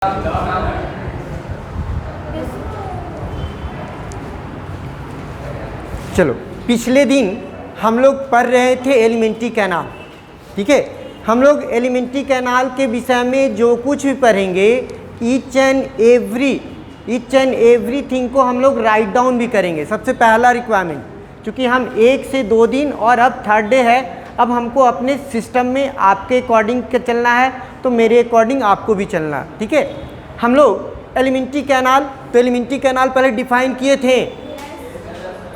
चलो, पिछले दिन हम लोग पढ़ रहे थे एलिमेंट्री कैनाल। ठीक है, हम लोग एलिमेंट्री कैनाल के विषय में जो कुछ भी पढ़ेंगे ईच एंड एवरी थिंग को हम लोग राइट डाउन भी करेंगे। सबसे पहला रिक्वायरमेंट, क्योंकि हम 1 से 2 दिन और अब थर्ड डे है, अब हमको अपने सिस्टम में आपके अकॉर्डिंग चलना है, तो मेरे अकॉर्डिंग आपको भी चलना है। ठीक है, हम लोग एलिमेंट्री कैनाल, तो एलिमेंट्री कैनाल पहले डिफाइन किए थे,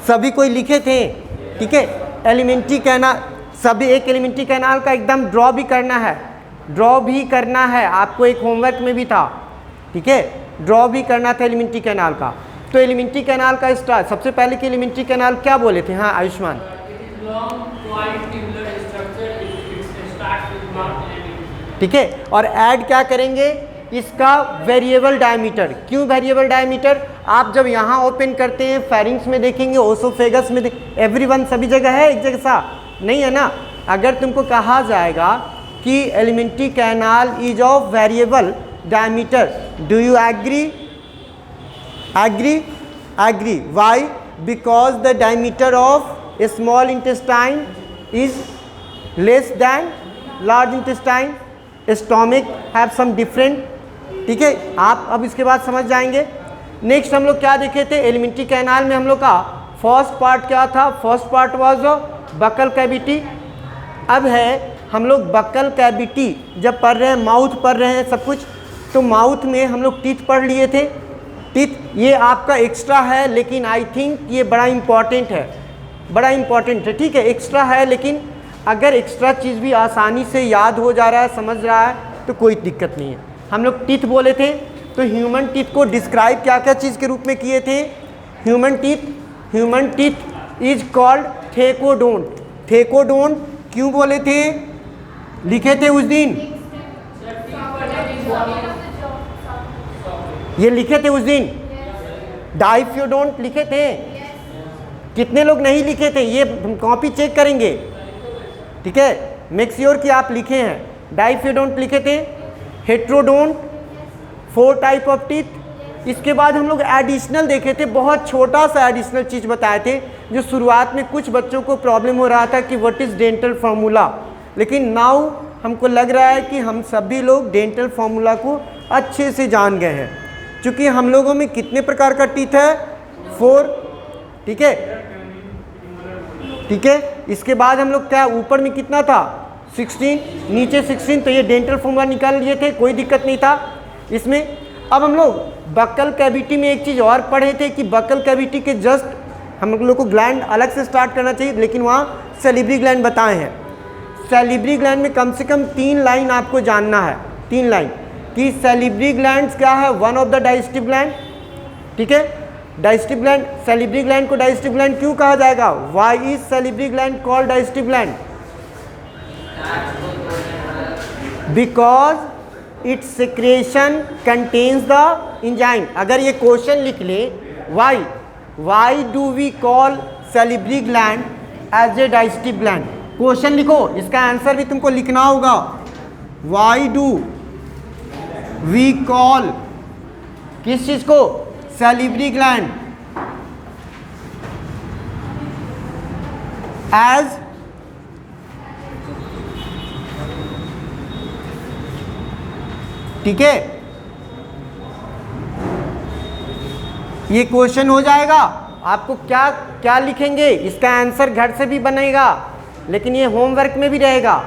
सभी कोई लिखे थे। ठीक है, एलिमेंट्री कैनाल सभी, एक एलिमेंट्री कैनाल का एकदम ड्रॉ भी करना है, आपको एक होमवर्क में भी था। ठीक है, ड्रॉ भी करना था एलिमेंट्री कैनाल का। तो एलिमेंट्री कैनाल का स्टार्ट, सबसे पहले कि एलिमेंट्री कैनाल क्या बोले थे? हाँ आयुष्मान, ठीक है, और ऐड क्या करेंगे इसका वेरिएबल डायमीटर। क्यों वेरिएबल डायमीटर? आप जब यहाँ ओपन करते हैं फेरिंग्स में देखेंगे, ओसोफेगस में एवरीवन सभी जगह है एक जैसा नहीं है ना। अगर तुमको कहा जाएगा कि elementary canal is of variable diameter, do you agree? Agree. Why? Because the diameter of small intestine is less than large intestine, stomach have some different. ठीक है, आप अब इसके बाद समझ जाएंगे। नेक्स्ट हम लोग क्या देखे थे एलिमेंट्री कैनाल में? हम लोग का फर्स्ट पार्ट क्या था? First part was buccal cavity. अब है हम लोग बकल कैविटी जब पढ़ रहे हैं, माउथ पढ़ रहे हैं सब कुछ, तो माउथ में हम लोग टीथ पढ़ लिए थे। टीथ ये आपका एक्स्ट्रा है, लेकिन आई थिंक ये बड़ा इम्पॉर्टेंट है। ठीक है, एक्स्ट्रा है, लेकिन अगर एक्स्ट्रा चीज़ भी आसानी से याद हो जा रहा है, समझ रहा है, तो कोई दिक्कत नहीं है। हम लोग टीथ बोले थे, तो ह्यूमन टीथ को डिस्क्राइब क्या क्या चीज़ के रूप में किए थे? Human teeth is called thecodont. Thecodont क्यों बोले थे? लिखे थे उस दिन, ये लिखे थे उस दिन। डाइफियोडोंट लिखे थे। कितने लोग नहीं लिखे थे? ये कॉपी चेक करेंगे। ठीक है, मेक श्योर कि आप लिखे हैं। डाइफियोडोंट लिखे थे। Heterodont, 4 type of teeth. इसके बाद हम लोग एडिशनल देखे थे, बहुत छोटा सा एडिशनल चीज़ बताए थे, जो शुरुआत में कुछ बच्चों को प्रॉब्लम हो रहा था कि व्हाट इज़ डेंटल फार्मूला, लेकिन नाउ हमको लग रहा है कि हम सभी लोग डेंटल फार्मूला को अच्छे से जान गए हैं। क्योंकि हम लोगों में कितने प्रकार का टीथ है? 4। ठीक है, इसके बाद हम लोग क्या, ऊपर में कितना था? 16, नीचे 16, तो ये डेंटल फार्मूला निकाल लिए थे, कोई दिक्कत नहीं था इसमें। अब हम लोग बकल कैविटी में एक चीज़ और पढ़े थे कि बकल कैविटी के जस्ट हम लोग को ग्लैंड अलग से स्टार्ट करना चाहिए, लेकिन वहाँ सैलिवरी ग्लैंड बताए हैं। सैलिवरी ग्लैंड में कम से कम 3 लाइन आपको जानना है, 3 लाइन कि सैलिवरी ग्लैंड क्या है? One of the digestive gland. ठीक है, डाइजेस्टिव ग्लैंड, सैलिवरी ग्लैंड को डाइजेस्टिव ग्लैंड क्यों कहा जाएगा? Why is salivary gland called digestive gland? Because its secretion contains the enzyme. अगर ये क्वेश्चन लिख ले, why do we call salivary gland as a digestive gland? Question लिखो, इसका आंसर भी तुमको लिखना होगा। वाई डू वी कॉल किस चीज को? सैलिवरी ग्लैंड एज ठीक है, ये क्वेश्चन हो जाएगा। आपको क्या क्या लिखेंगे, इसका आंसर घर से भी बनेगा, लेकिन ये होमवर्क में भी रहेगा।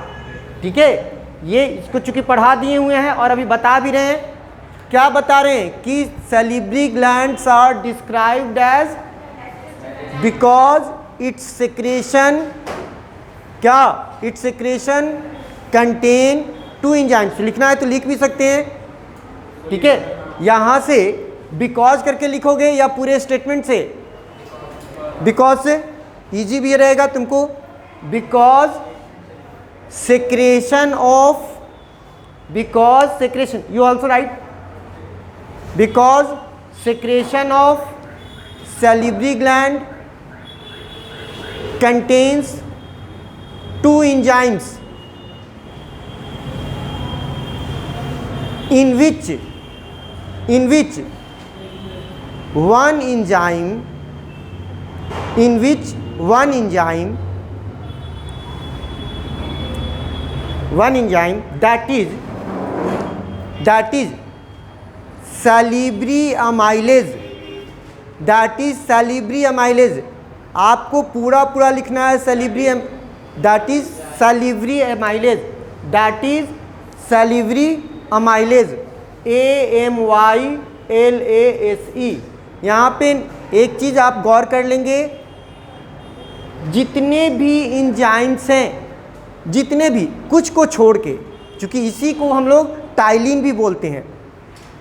ठीक है, ये इसको चूंकि पढ़ा दिए हुए हैं और अभी बता भी रहे हैं। क्या बता रहे हैं कि salivary glands are described as because its secretion क्या? Its secretion contain 2 enzymes. लिखना है तो लिख भी सकते हैं। ठीक है, यहाँ से बिकॉज करके लिखोगे या पूरे स्टेटमेंट से? बिकॉज से इजी भी रहेगा तुमको। Because secretion you also right, because secretion of salivary gland contains 2 enzymes in which in which one enzyme that is salivary amylase, आपको पूरा लिखना है salivary amylase AMYLASE। यहाँ पे एक चीज़ आप गौर कर लेंगे, जितने भी इंजाइम्स हैं, जितने भी, कुछ को छोड़ के, क्योंकि इसी को हम लोग टाइलिन भी बोलते हैं,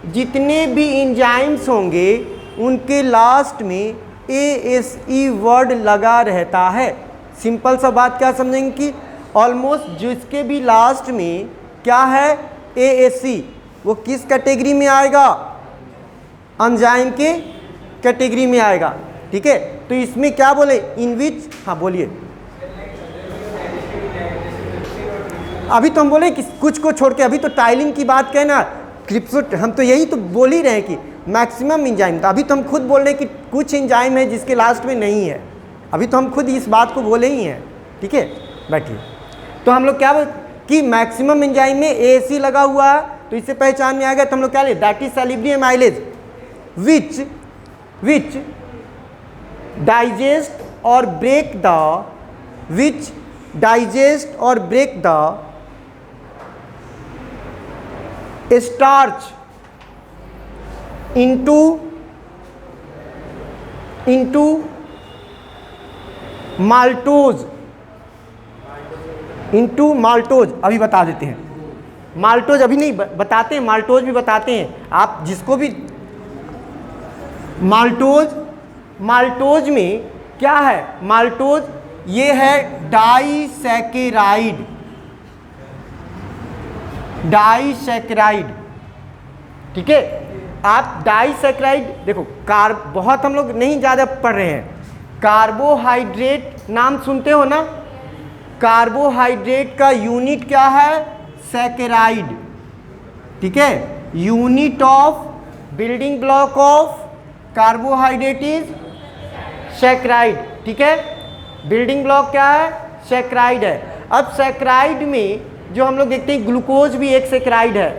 जितने भी इंजाइम्स होंगे उनके लास्ट में ASE वर्ड लगा रहता है। सिंपल सा बात क्या समझेंगे कि ऑलमोस्ट जिसके भी लास्ट में क्या है ASE, वो किस कैटेगरी में आएगा? एंजाइम के कैटेगरी में आएगा। ठीक है, तो इसमें क्या बोले? इन विच, हाँ बोलिए। अभी तो हम बोले कि कुछ को छोड़ के, अभी तो टाइलिन की बात कहे ना, क्रिप्सो, हम तो यही तो बोल ही रहे हैं कि मैक्सिमम इंजाइम। तो अभी तो हम खुद बोल रहे हैं कि कुछ इंजाइम है जिसके लास्ट में नहीं है, अभी तो हम खुद इस बात को बोले ही हैं। ठीक है, बैठिए। तो हम लोग क्या बोल कि मैक्सिमम इंजाइम में ASE लगा हुआ है, तो इससे पहचान में आ गया। तो हम लोग क्या ले, that is salivary amylase which digest or break the starch into maltose। अभी बता देते हैं, माल्टोज अभी नहीं बताते हैं, माल्टोज भी बताते हैं। आप जिसको भी माल्टोज में क्या है? माल्टोज ये है डाइसैकेराइड। ठीक है, आप डाइसैकेराइड देखो, बहुत हम लोग नहीं ज़्यादा पढ़ रहे हैं। कार्बोहाइड्रेट नाम सुनते हो ना, कार्बोहाइड्रेट का यूनिट क्या है? सैकेराइड। ठीक है, unit of building block of carbohydrate is saccharide. ठीक है, बिल्डिंग ब्लॉक क्या है? सैकेराइड है। अब सैकेराइड में जो हम लोग देखते हैं, ग्लूकोज भी एक सैकेराइड है,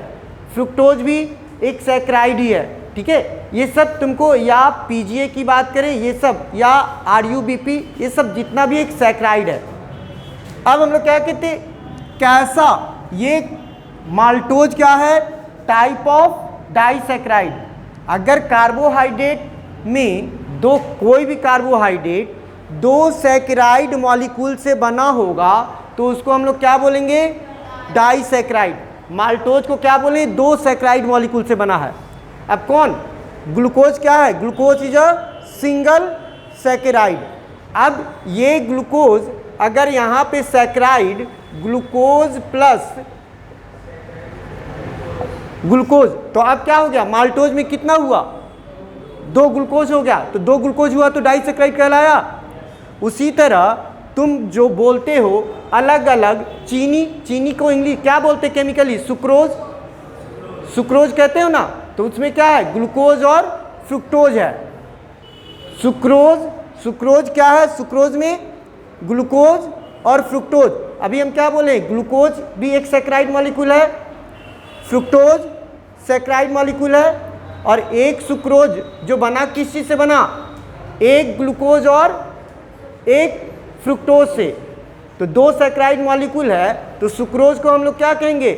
फ्रुक्टोज भी एक सैकेराइड ही है। ठीक है, ये सब तुमको, या PGA की बात करें ये सब, या RUBP, ये सब जितना भी एक सैकेराइड है। अब हम लोग क्या कहते हैं, कैसा ये माल्टोज क्या है? Type of disaccharide. अगर कार्बोहाइड्रेट में कोई भी कार्बोहाइड्रेट 2 सैकेराइड मॉलिक्यूल से बना होगा तो उसको हम लोग क्या बोलेंगे? डाइसैकेराइड। माल्टोज को क्या बोलेंगे? 2 सैकेराइड मॉलिक्यूल से बना है। अब कौन? ग्लूकोज क्या है? Glucose is a single saccharide. अब ये ग्लूकोज, अगर यहाँ पे सैकेराइड ग्लूकोज प्लस ग्लूकोज, तो अब क्या हो गया? माल्टोज में कितना हुआ? 2 ग्लूकोज हो गया, तो 2 ग्लूकोज हुआ तो डाइसैकेराइड कहलाया। उसी तरह तुम जो बोलते हो अलग अलग, चीनी को इंग्लिश क्या बोलते केमिकली? सुक्रोज कहते हो ना, तो उसमें क्या है? ग्लूकोज और फ्रुक्टोज है। सुक्रोज क्या है? सुक्रोज में ग्लूकोज और फ्रुक्टोज। अभी हम क्या बोले? ग्लूकोज भी एक सैकेराइड मॉलिक्यूल है, फ्रुक्टोज सैकेराइड मॉलिक्यूल है, और एक सुक्रोज जो बना किस चीज़ से बना? एक ग्लूकोज और एक फ्रुक्टोज से, तो 2 सैकेराइड मॉलिक्यूल है, तो सुक्रोज को हम लोग क्या कहेंगे?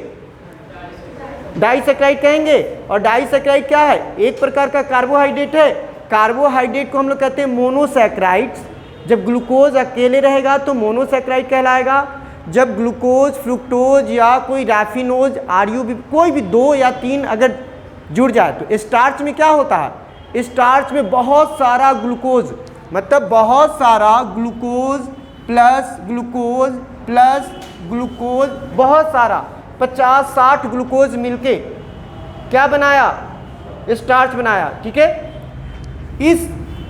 डाइसैकेराइड कहेंगे। और डाइसैकेराइड क्या है? एक प्रकार का कार्बोहाइड्रेट है। कार्बोहाइड्रेट को हम लोग कहते हैं मोनोसैकेराइड्स। जब ग्लूकोज अकेले रहेगा तो मोनोसैकेराइड कहलाएगा। जब ग्लूकोज, फ्रुक्टोज या कोई रैफिनोज, RUB, कोई भी 2 या 3 अगर जुड़ जाए तो स्टार्च में क्या होता है? स्टार्च में बहुत सारा ग्लूकोज, मतलब बहुत सारा glucose plus glucose plus glucose, बहुत सारा 50-60 ग्लूकोज मिलके क्या बनाया? स्टार्च बनाया। ठीक है,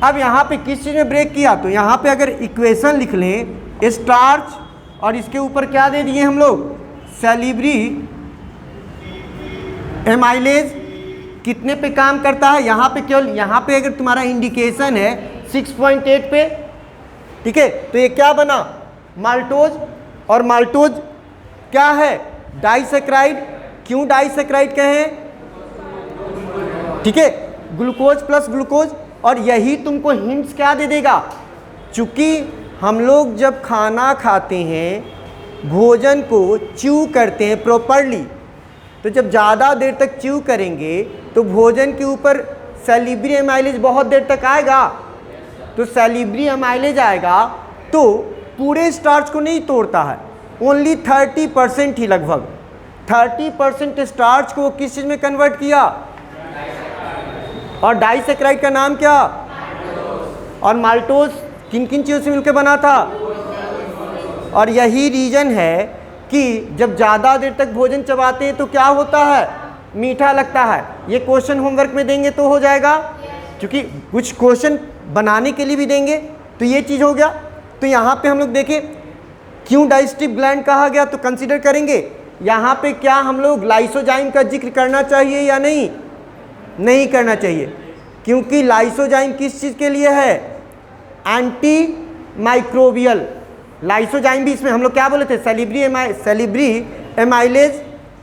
अब यहाँ पे किस चीज़ में ब्रेक किया? तो यहाँ पे अगर इक्वेशन लिख लें, स्टार्च और इसके ऊपर क्या दे दिए हम लोग? सैलिवरी एमाइलेज कितने पे काम करता है, यहाँ पे केवल यहाँ पे अगर तुम्हारा इंडिकेशन है 6.8 पे, ठीक है, तो ये क्या बना माल्टोज, और माल्टोज क्या है डाइसैकराइड। क्यों डाइसैकराइड कहें, ठीक है, ग्लूकोज प्लस ग्लूकोज। और यही तुमको हिंट्स क्या दे देगा, चूंकि हम लोग जब खाना खाते हैं भोजन को च्यू करते हैं प्रॉपरली, तो जब ज़्यादा देर तक च्यू करेंगे तो भोजन के ऊपर सैलिब्री एमाइलेज बहुत देर तक आएगा, तो सैलिब्री एमाइलेज आएगा तो पूरे स्टार्च को नहीं तोड़ता है, ओनली 30% ही, लगभग 30% स्टार्च को किस चीज़ में कन्वर्ट किया, और डाइसैकराइड का नाम क्या, और माल्टोज किन किन चीज़ों से मिलकर बना था। और यही रीज़न है कि जब ज़्यादा देर तक भोजन चबाते हैं तो क्या होता है, मीठा लगता है। ये क्वेश्चन होमवर्क में देंगे तो हो जाएगा, क्योंकि कुछ क्वेश्चन बनाने के लिए भी देंगे, तो ये चीज़ हो गया। तो यहाँ पे हम लोग देखें क्यों डाइजेस्टिव ग्लैंड कहा गया, तो कंसीडर करेंगे यहाँ पे क्या हम लोग लाइसोजाइम का जिक्र करना चाहिए या नहीं, नहीं करना चाहिए, क्योंकि लाइसोजाइम किस चीज़ के लिए है, एंटी माइक्रोबियल। लाइसोजाइम भी इसमें हम लोग क्या बोले थे, सैलिब्री एमाइलेज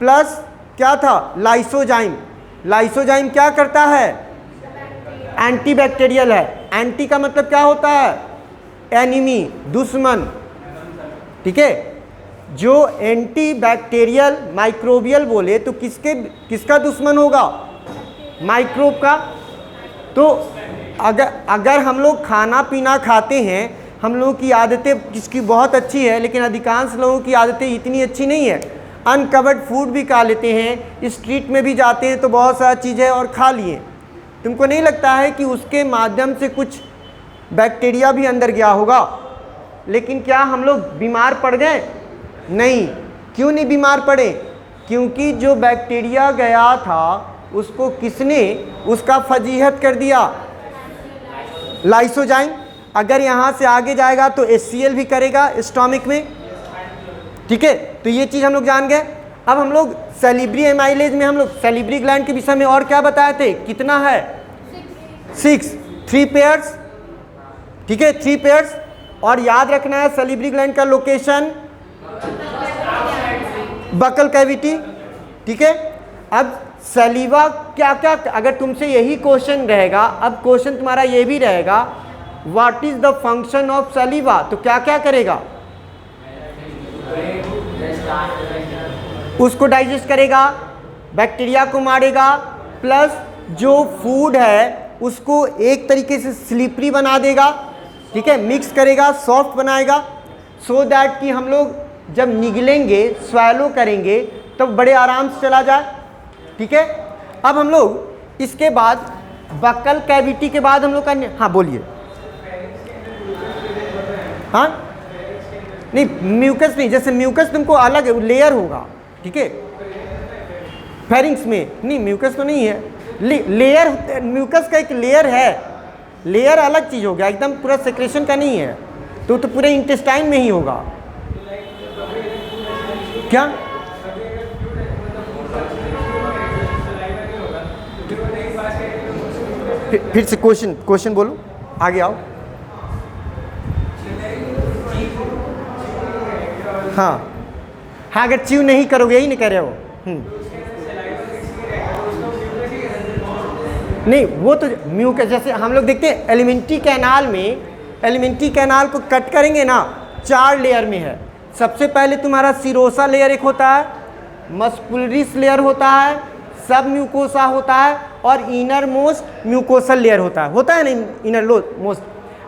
प्लस क्या था लाइसोजाइम। लाइसोजाइम क्या करता है, एंटीबैक्टीरियल है। एंटी का मतलब क्या होता है, एनिमी, दुश्मन, ठीक है। जो एंटीबैक्टीरियल माइक्रोबियल बोले तो किसका दुश्मन होगा, माइक्रोब का। तो अगर हम लोग खाना पीना खाते हैं, हम लोगों की आदतें किसकी बहुत अच्छी है, लेकिन अधिकांश लोगों की आदतें इतनी अच्छी नहीं है। अनकवर्ड फूड भी खा लेते हैं, स्ट्रीट में भी जाते हैं तो बहुत सारी चीज़ें और खा लिए। तुमको नहीं लगता है कि उसके माध्यम से कुछ बैक्टीरिया भी अंदर गया होगा, लेकिन क्या हम लोग बीमार पड़ गए, नहीं। क्यों नहीं बीमार पड़े, क्योंकि जो बैक्टीरिया गया था उसको किसने उसका फजीहत कर दिया, लाइसोजाइम। अगर यहाँ से आगे जाएगा तो HCl भी करेगा स्टोमिक में, ठीक है। तो ये चीज़ हम लोग जान गए। अब हम लोग सैलिब्री एमाइलेज में हम लोग सैलिब्री ग्लैंड के विषय में और क्या बताए थे, कितना है 6, 3 पेयर्स, ठीक है, 3 पेयर्स। और याद रखना है सैलिब्री ग्लैंड का लोकेशन बकल कैविटी, ठीक है। अब सलीवा क्या क्या, अगर तुमसे यही क्वेश्चन रहेगा, अब क्वेश्चन तुम्हारा ये भी रहेगा what is the function of सलीवा, तो क्या क्या करेगा, उसको डाइजेस्ट करेगा, बैक्टीरिया को मारेगा, प्लस जो फूड है उसको एक तरीके से स्लिपरी बना देगा, ठीक है, मिक्स करेगा, सॉफ्ट बनाएगा, सो दैट कि हम लोग जब निगलेंगे, स्वैलो करेंगे तब बड़े आराम से चला जाए, ठीक है। अब हम लोग इसके बाद बकल कैविटी के बाद हम लोग का, हाँ बोलिए, हाँ नहीं म्यूकस नहीं, जैसे म्यूकस तुमको अलग लेयर होगा, ठीक है, फेरिंग्स में नहीं, म्यूकस तो नहीं है, लेयर, म्यूकस का एक लेयर है, लेयर अलग चीज़ हो गया, एकदम पूरा सेक्रेशन का नहीं है, तो पूरे इंटेस्टाइन में ही होगा। क्या फिर से क्वेश्चन बोलो, आगे आओ। हाँ हाँ, अगर च्यू नहीं करोगे, यही नहीं कह रहे हो, नहीं वो तो म्यूकस, जैसे हम लोग देखते हैं एलिमेंट्री कैनाल में, एलिमेंट्री कैनाल को कट करेंगे ना, 4 लेयर में है। सबसे पहले तुम्हारा सिरोसा लेयर एक होता है, मस्कुलरिस लेयर होता है, सब म्यूकोसा होता है, और इनर मोस्ट म्यूकोसल लेयर होता है ना, इनर मोस्ट।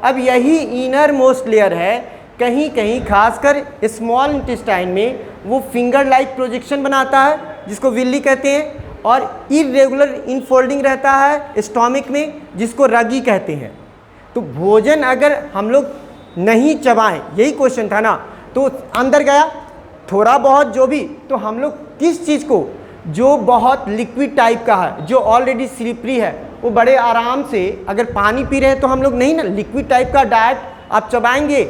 अब यही इनर मोस्ट लेयर है, कहीं कहीं खासकर स्मॉल इंटेस्टाइन में वो फिंगर लाइक प्रोजेक्शन बनाता है, जिसको विल्ली कहते हैं, और इरेगुलर इनफोल्डिंग रहता है स्टोमिक में, जिसको रगी कहते हैं। तो भोजन अगर हम लोग नहीं चबाएं, यही क्वेश्चन था ना, तो अंदर गया थोड़ा बहुत जो भी, तो हम लोग किस चीज़ को, जो बहुत लिक्विड टाइप का है, जो ऑलरेडी स्लिपरी है, वो बड़े आराम से, अगर पानी पी रहे हैं तो हम लोग नहीं ना, लिक्विड टाइप का डाइट आप चबाएंगे,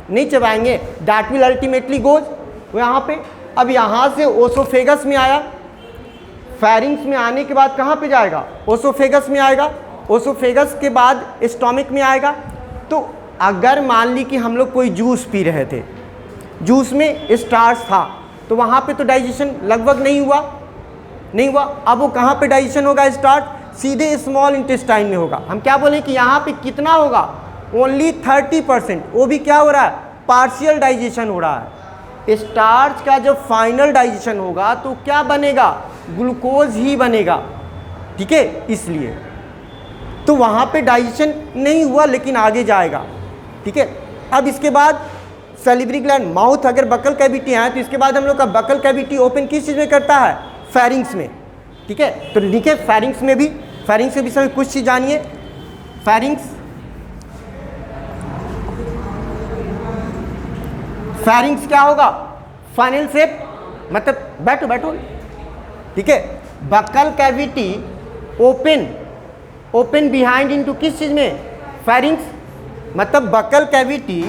नहीं चबाएंगे, दैट विल अल्टीमेटली गोज यहाँ पे। अब यहाँ से ओसोफेगस में आया, फेरिंग्स में आने के बाद कहाँ पे जाएगा? ओसोफेगस में आएगा, ओसोफेगस के बाद स्टोमिक में आएगा। तो अगर मान ली कि हम लोग कोई जूस पी रहे थे, जूस में स्टार्च था, तो वहाँ पे तो डाइजेशन लगभग नहीं हुआ। अब वो कहाँ पे डाइजेशन होगा? स्टार्च सीधे स्मॉल इंटेस्टाइन में होगा। हम क्या बोलें कि यहाँ पे कितना होगा? ओनली 30%। वो भी क्या हो रहा है? पार्शियल डाइजेशन हो रहा है। स्टार्च का जब फाइनल डाइजेशन होगा तो क्या बनेगा? ग्लूकोज ही बनेगा, ठीक है। इसलिए तो वहाँ पे डाइजेशन नहीं हुआ, लेकिन आगे जाएगा, ठीक है। अब इसके बाद सैलिवरी ग्लैंड, माउथ, अगर बकल कैविटी है तो इसके बाद हम लोग का बकल कैविटी ओपन किस चीज़ में करता है? फेरिंग्स में, ठीक है। तो लिखे फेरिंग्स में भी, फेरिंग्स के विषय में कुछ चीज़ जानिए। फेरिंग्स क्या होगा? फाइनल शेप, मतलब बैठो, ठीक है। Buccal cavity open behind into किस चीज़ में? फेरिंग्स, मतलब बकल कैविटी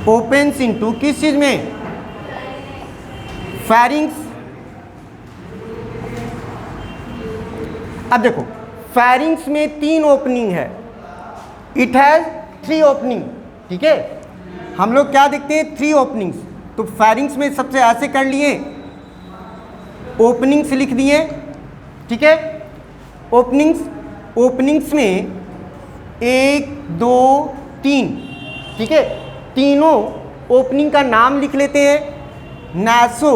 ओपन्स इनटू किस चीज़ में? फेरिंग्स। अब देखो फेरिंग्स में 3 ओपनिंग है, इट हैज़ 3 ओपनिंग, ठीक है। हम लोग क्या देखते हैं? 3 ओपनिंग्स। तो फेरिंग्स में सबसे ऐसे कर लिए, ओपनिंग्स लिख दिए, ठीक है। ओपनिंग्स में 1 2 3, ठीक है। तीनों ओपनिंग का नाम लिख लेते हैं। नासो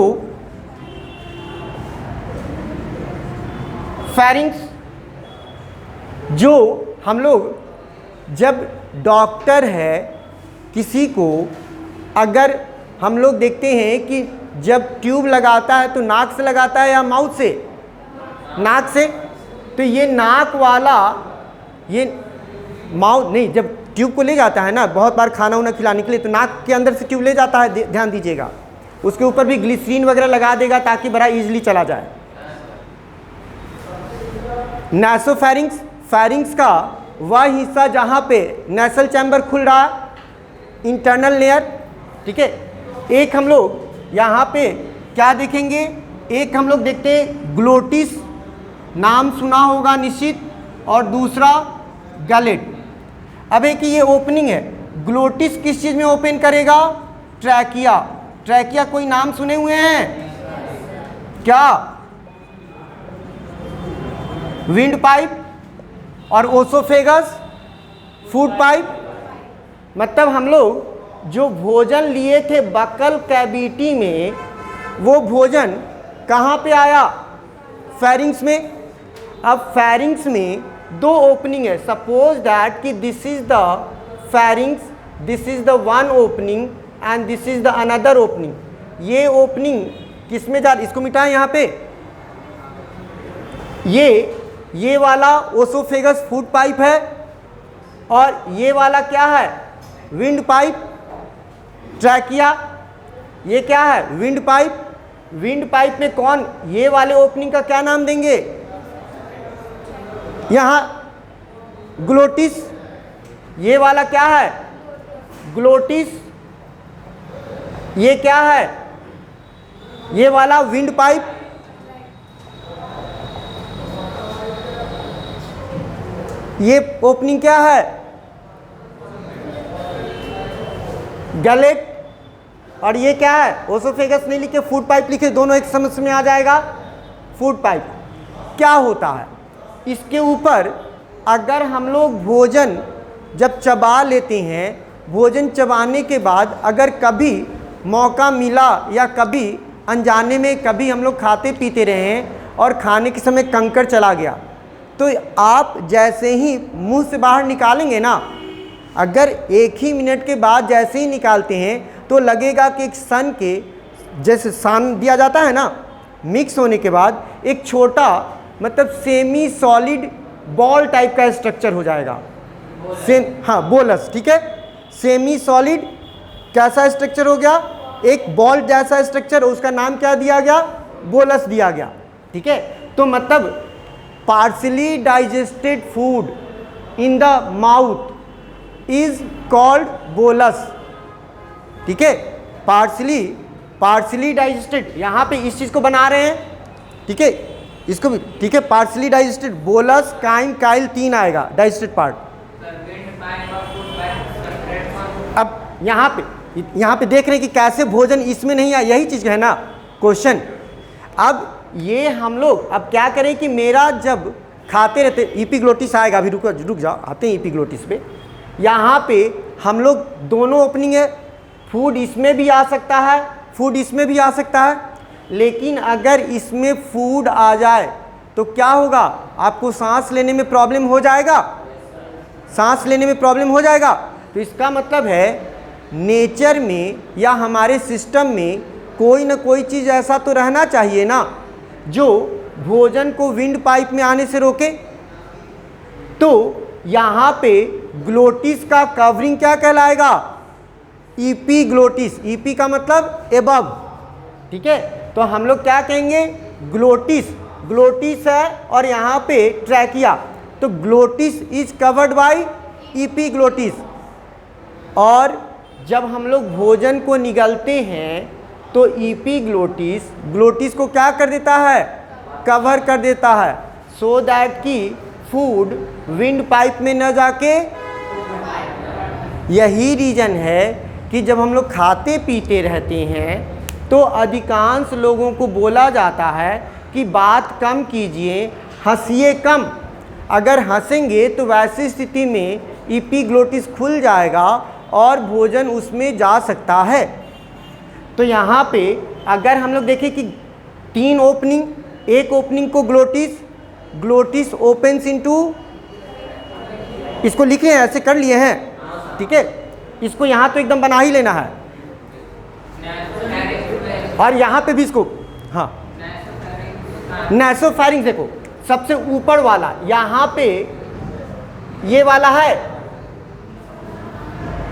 फेरिंग्स, जो हम लोग जब डॉक्टर है किसी को, अगर हम लोग देखते हैं कि जब ट्यूब लगाता है तो नाक से लगाता है या माउथ से? नाक से। तो ये नाक वाला, ये माउथ नहीं, जब ट्यूब को ले जाता है ना, बहुत बार खाना उना खिलाने के लिए, तो नाक के अंदर से ट्यूब ले जाता है, ध्यान दीजिएगा। उसके ऊपर भी ग्लिसरीन वगैरह लगा देगा ताकि बड़ा इजीली चला जाए। नासोफेरिंग्स, फेरिंग्स का वह हिस्सा जहाँ पे नेसल चैम्बर खुल रहा है, इंटरनल लेयर, ठीक है। एक हम लोग यहाँ पे क्या देखेंगे? एक हम लोग देखते हैं ग्लोटिस, नाम सुना होगा निश्चित, और दूसरा गैलेट। अब एक ये ओपनिंग है, ग्लोटिस किस चीज़ में ओपन करेगा? ट्रैकिया। ट्रैकिया कोई नाम सुने हुए हैं क्या? विंड पाइप और ओसोफेगस, फूड पाइप। मतलब हम लोग जो भोजन लिए थे बकल कैविटी में, वो भोजन कहाँ पे आया? फेरिंग्स में। अब फेरिंग्स में 2 ओपनिंग है। सपोज दैट कि this is the pharynx, this is the one opening and this is the another opening. ये ओपनिंग किस में जा रही? इसको मिटाएं यहाँ पे। ये वाला ओसोफेगस फूड पाइप है, और ये वाला क्या है? Wind pipe, trachea. ये क्या है? Wind pipe. विंड पाइप में कौन? ये वाले ओपनिंग का क्या नाम देंगे? यहाँ ग्लोटिस। ये वाला क्या है? ग्लोटिस। ये क्या है? ये वाला विंड पाइप। ये ओपनिंग क्या है? गैलेट। और ये क्या है? ओसोफेगस नहीं लिखे, फूड पाइप लिखे, दोनों एक समझ में आ जाएगा। फूड पाइप क्या होता है? इसके ऊपर अगर हम लोग भोजन जब चबा लेते हैं, भोजन चबाने के बाद अगर कभी मौका मिला या कभी अनजाने में कभी हम लोग खाते पीते रहे हैं और खाने के समय कंकड़ चला गया, तो आप जैसे ही मुंह से बाहर निकालेंगे ना, अगर 1 ही मिनट के बाद जैसे ही निकालते हैं तो लगेगा कि एक सन के जैसे सान दिया जाता है ना, मिक्स होने के बाद एक छोटा मतलब सेमी सॉलिड बॉल टाइप का स्ट्रक्चर हो जाएगा। हाँ, बोलस, ठीक है। सेमी सॉलिड कैसा स्ट्रक्चर हो गया? एक बॉल जैसा स्ट्रक्चर, उसका नाम क्या दिया गया? बोलस दिया गया, ठीक है। तो मतलब partially digested food in the mouth is called bolus, ठीक है। पार्शली डाइजेस्टेड, यहाँ पे इस चीज़ को बना रहे हैं, ठीक है, इसको भी, ठीक है, partially digested, bolus, chyme, chyle 3 आएगा डाइजेस्टेड पार्ट। अब यहाँ पे देख रहे हैं कि कैसे भोजन इसमें नहीं आया, यही चीज़ है ना क्वेश्चन। अब ये हम लोग अब क्या करें कि मेरा जब खाते रहते, इपिग्लोटिस आएगा, अभी रुक जाओ, आते हैं इपिग्लोटिस पे। यहाँ पे हम लोग दोनों ओपनिंग है, फूड इसमें भी आ सकता है, फूड इसमें भी आ सकता है, लेकिन अगर इसमें फूड आ जाए तो क्या होगा, आपको सांस लेने में प्रॉब्लम हो जाएगा, सांस लेने में प्रॉब्लम हो जाएगा। तो इसका मतलब है नेचर में या हमारे सिस्टम में कोई ना कोई चीज़ ऐसा तो रहना चाहिए ना जो भोजन को विंड पाइप में आने से रोके। तो यहाँ पे ग्लोटिस का कवरिंग क्या कहलाएगा, इपीग्लोटिस, ईपी का मतलब एबव, ठीक है। तो हम लोग क्या कहेंगे, ग्लोटिस, ग्लोटिस है और यहाँ पे ट्रैकिया, तो ग्लोटिस इज कवर्ड बाय इपीग्लोटिस। और जब हम लोग भोजन को निगलते हैं तो इपीग्लोटिस ग्लोटिस को क्या कर देता है, कवर कर देता है, सो दैट कि फूड विंड पाइप में न जाके। यही रीज़न है कि जब हम लोग खाते पीते रहते हैं तो अधिकांश लोगों को बोला जाता है कि बात कम कीजिए, हंसिए कम। अगर हंसेंगे तो वैसी स्थिति में इपीग्लोटिस खुल जाएगा और भोजन उसमें जा सकता है। तो यहाँ पे अगर हम लोग देखें कि 3 ओपनिंग, एक ओपनिंग को ग्लोटिस ओपन्स इनटू, इसको लिखे हैं, ऐसे कर लिए हैं, ठीक है, इसको यहाँ तो एकदम बना ही लेना है, और यहाँ पे भी इसको, हाँ, नैसोफैरिंक्स, देखो सबसे ऊपर वाला यहाँ पे ये वाला है,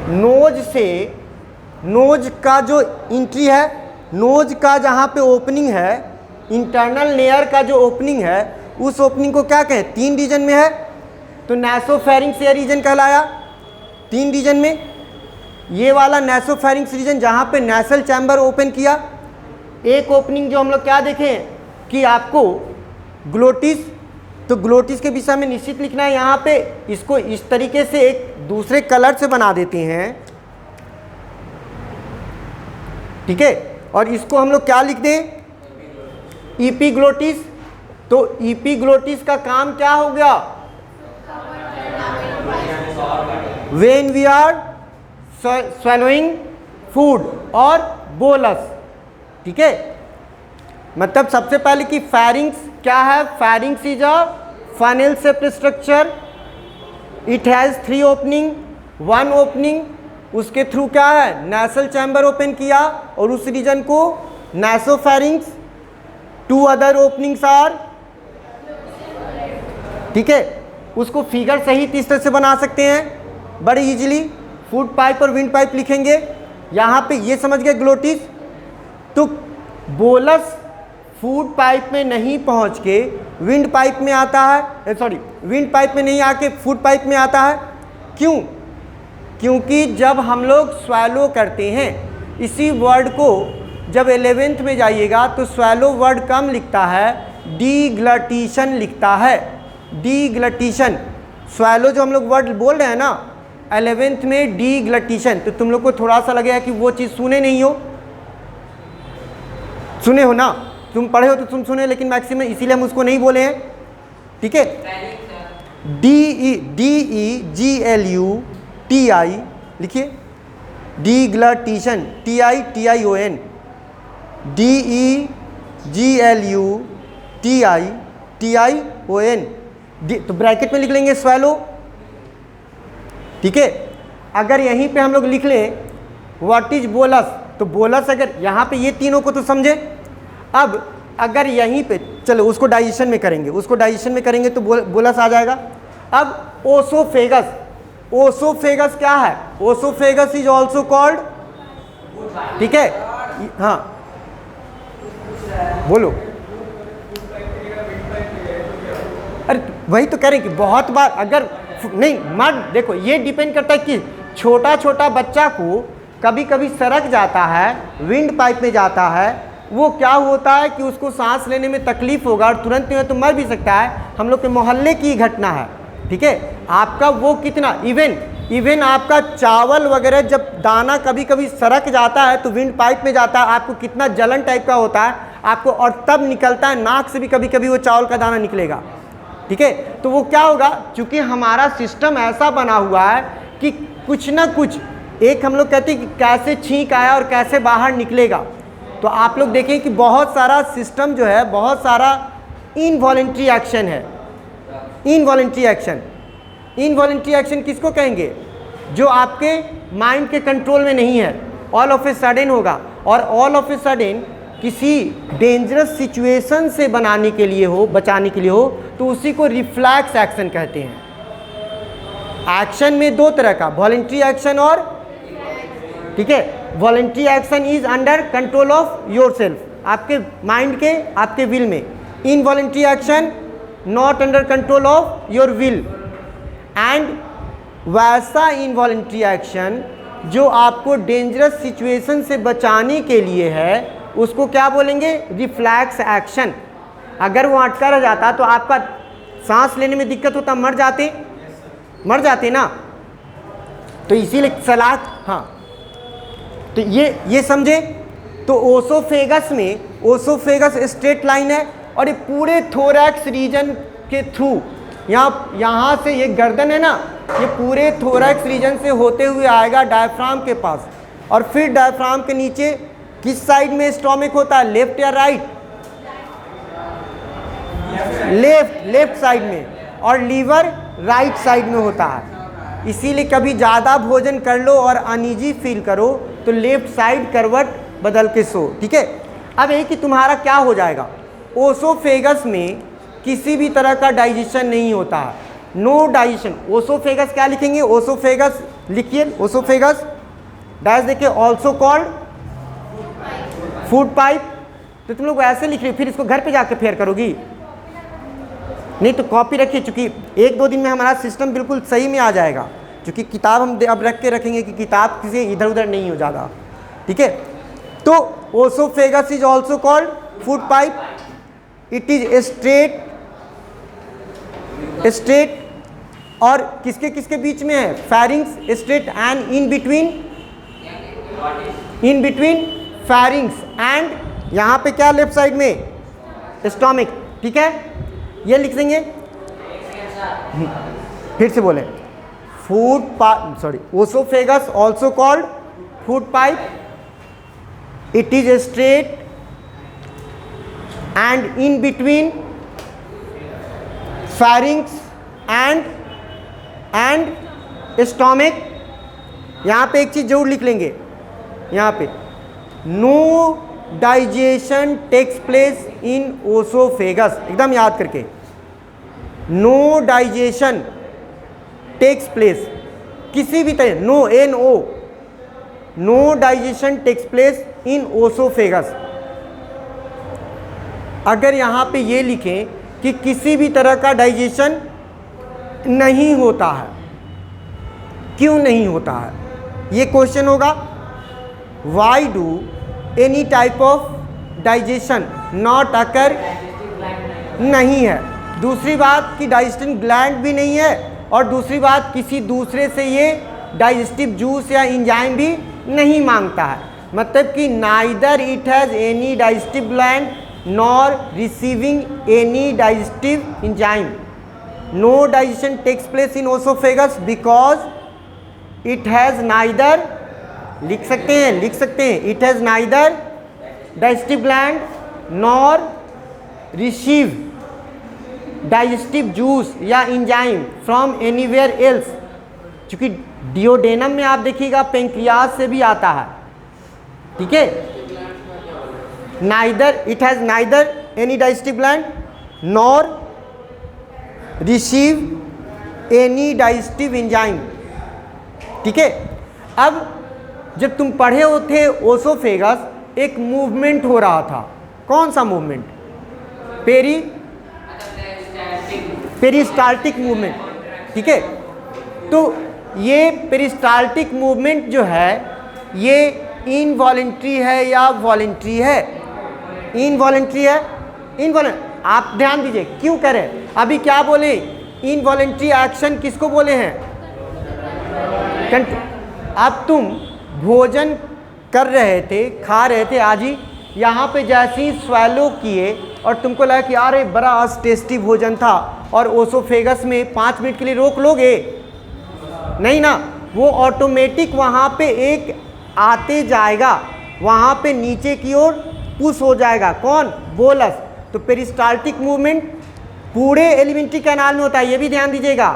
नोज से, नोज का जो एंट्री है, नोज का जहाँ पे ओपनिंग है, इंटरनल लेयर का जो ओपनिंग है, उस ओपनिंग को क्या कहें, 3 रीजन में है, तो नैसोफैरिंक्स ये रीजन कहलाया। 3 रीजन में ये वाला नैसोफैरिंक्स रीजन जहाँ पे नैसल चैम्बर ओपन किया। एक ओपनिंग जो हम लोग क्या देखें कि आपको ग्लोटिस, तो ग्लोटिस के विषय में निश्चित लिखना है, यहाँ पे इसको इस तरीके से एक दूसरे कलर से बना देते हैं, ठीक है, और इसको हम लोग क्या लिख दें, इपीग्लोटिस। तो इपीग्लोटिस का काम क्या हो गया, व्हेन वी आर स्वैलोइंग फूड, और बोलस, ठीक है। मतलब सबसे पहले कि फैरिंक्स क्या है, pharynx is a funnel shaped structure, it has 3 opening, 1 opening, उसके थ्रू क्या है, नैसल चैम्बर ओपन किया और उस रीजन को नैसोफैरिंक्स, 2 अदर ओपनिंग्स आर, ठीक है। उसको फिगर सहित इस तरह से बना सकते हैं बड़े इजीली, फूड पाइप और विंड पाइप लिखेंगे। यहाँ पे ये समझ गए ग्लोटिस। तो बोलस फूड पाइप में नहीं पहुँच के विंड पाइप में आता है, सॉरी, विंड पाइप में नहीं आके फूड पाइप में आता है। क्यों? क्योंकि जब हम लोग स्वैलो करते हैं, इसी वर्ड को जब 11th में जाइएगा तो स्वैलो वर्ड कम लिखता है, डीग्लटीशन लिखता है, डीग्लटीशन। स्वैलो जो हम लोग वर्ड बोल रहे हैं ना 11th में, डीग्लटीशन। तो तुम लोग को थोड़ा सा लगेगा कि वो चीज़ सुने नहीं हो, सुने हो ना, तुम पढ़े हो तो तुम सुने, लेकिन मैक्सिमम इसीलिए हम उसको नहीं बोले हैं, ठीक है। DEGLUTI लिखिए, डीग्लटीशन, TITION, DEGLUTI तो ब्रैकेट में लिख लेंगे स्वैलो, ठीक है। अगर यहीं पे हम लोग लिख लें व्हाट इज बोलस, तो बोलस अगर यहाँ पे ये तीनों को तो समझे। अब अगर यहीं पे, चलो उसको डाइजेशन में करेंगे, उसको डाइजेशन में करेंगे तो बोलस आ जाएगा। अब ओसोफेगस, ओसोफेगस क्या है, ओसोफेगस इज ऑल्सो कॉल्ड, ठीक है, हाँ बोलो। अरे वही तो करें कि बहुत बार अगर नहीं मत, देखो ये डिपेंड करता है कि छोटा छोटा बच्चा को कभी कभी सरक जाता है, विंड पाइप में जाता है, वो क्या होता है कि उसको सांस लेने में तकलीफ होगा और तुरंत में तो मर भी सकता है। हम लोग के मोहल्ले की घटना है, ठीक है। आपका वो कितना इवन आपका चावल वगैरह जब दाना कभी कभी सरक जाता है तो विंड पाइप में जाता है, आपको कितना जलन टाइप का होता है आपको, और तब निकलता है नाक से भी कभी कभी वो चावल का दाना निकलेगा, ठीक है। तो वो क्या होगा, चूंकि हमारा सिस्टम ऐसा बना हुआ है कि कुछ ना कुछ एक हम लोग कहते हैं कि कैसे छींक आया और कैसे बाहर निकलेगा। तो आप लोग देखें कि बहुत सारा सिस्टम जो है, बहुत सारा इनवॉलेंट्री एक्शन है। इनवॉलेंट्री एक्शन किसको कहेंगे, जो आपके माइंड के कंट्रोल में नहीं है, ऑल ऑफ ए सडन होगा। और ऑल ऑफ ए सडन किसी डेंजरस सिचुएशन से बचाने के लिए हो तो उसी को रिफ्लेक्स एक्शन कहते हैं। एक्शन में दो तरह का, वॉलेंट्री एक्शन और, ठीक है। Voluntary action is under control of yourself, आपके माइंड के, आपके विल में। Involuntary action not under control of your will. And वैसा इनवॉलेंट्री एक्शन जो आपको डेंजरस सिचुएशन से बचाने के लिए है, उसको क्या बोलेंगे, रिफ्लेक्स एक्शन। अगर वो अटका रह जाता तो आपका सांस लेने में दिक्कत होता, मर जाते ना। तो इसीलिए सलाह, हाँ, तो ये समझे। तो ओसोफेगस स्ट्रेट लाइन है और ये पूरे थोरैक्स रीजन के थ्रू, यहाँ से ये गर्दन है ना, ये पूरे थोरैक्स रीजन से होते हुए आएगा डायफ्राम के पास, और फिर डायफ्राम के नीचे किस साइड में स्टोमक होता है, लेफ्ट या राइट, लेफ्ट साइड में, और लीवर राइट साइड में होता है। इसीलिए कभी ज़्यादा भोजन कर लो और अनईजी फील करो तो लेफ्ट साइड करवट बदल के सो, ठीक है। अब ये कि तुम्हारा क्या हो जाएगा, ओसोफेगस में किसी भी तरह का डाइजेशन नहीं होता है, नो डाइजेशन। ओसोफेगस क्या लिखेंगे, ओसोफेगस लिखिए, ओसोफेगस डैश देखिए, ऑल्सो कॉल्ड फूड पाइप। तो तुम लोग ऐसे लिख रहे हो, फिर इसको घर पे जाके फेयर करोगी, नहीं तो कॉपी रखिए, चूँकि 1-2 दिन में हमारा सिस्टम बिल्कुल सही में आ जाएगा। क्योंकि किताब हम अब रख के रखेंगे कि किताब किसी इधर उधर नहीं हो जाएगा, ठीक है। तो oesophagus is also called food pipe. It is straight और किसके बीच में है, pharynx straight and in between pharynx and यहाँ पे क्या, लेफ्ट साइड में स्टोमक, ठीक है। ये लिख देंगे, फिर से बोले, oesophagus also called food pipe. It is straight and in between pharynx and stomach. यहाँ पे एक चीज जरूर लिख लेंगे, यहाँ पे no digestion takes place in oesophagus, एकदम याद करके, नो डाइजेशन टेक्स प्लेस किसी भी तरह, no digestion takes place in oesophagus. अगर यहाँ पे ये लिखें कि किसी भी तरह का डाइजेशन नहीं होता है, क्यों नहीं होता है, ये क्वेश्चन होगा। Why do any type of digestion not occur, नहीं है। दूसरी बात कि डाइजेस्टिव ग्लैंड भी नहीं है, और दूसरी बात किसी दूसरे से ये डाइजेस्टिव जूस या इंजाइम भी नहीं मांगता है। मतलब कि neither it has any digestive gland nor receiving any digestive enzyme. No digestion takes place in oesophagus because it has neither, लिख सकते हैं, it has neither digestive gland nor receive digestive juice या इंजाइम फ्रॉम एनीवेयर एल्स। क्योंकि duodenum में आप देखिएगा pancreas से भी आता है, ठीक है। Neither, it has neither any digestive gland nor receive any digestive enzyme, ठीक है। अब जब तुम पढ़े हो थे ओसोफेगस, एक मूवमेंट हो रहा था, कौन सा मूवमेंट, पेरिस्टाल्टिक मूवमेंट, ठीक है। तो ये पेरिस्टाल्टिक मूवमेंट जो है ये इनवॉलेंट्री है या वॉलेंट्री है? इनवॉलेंट्री है। आप ध्यान दीजिए क्यों कह रहे हैं, अभी क्या बोले, इनवॉलेंट्री एक्शन किसको बोले हैं? अब तुम भोजन कर रहे थे, खा रहे थे आज ही, यहाँ पे जैसे ही स्वैलो किए और तुमको लगा कि अरे बड़ा आज टेस्टी भोजन था, और ओसोफेगस में 5 मिनट के लिए रोक लोगे? नहीं ना, वो ऑटोमेटिक वहाँ पे एक आते जाएगा, वहाँ पे नीचे की ओर पुश हो जाएगा। कौन? बोलस। तो पेरिस्टाल्टिक मूवमेंट पूरे एलिमेंट्री कैनाल में होता है, ये भी ध्यान दीजिएगा।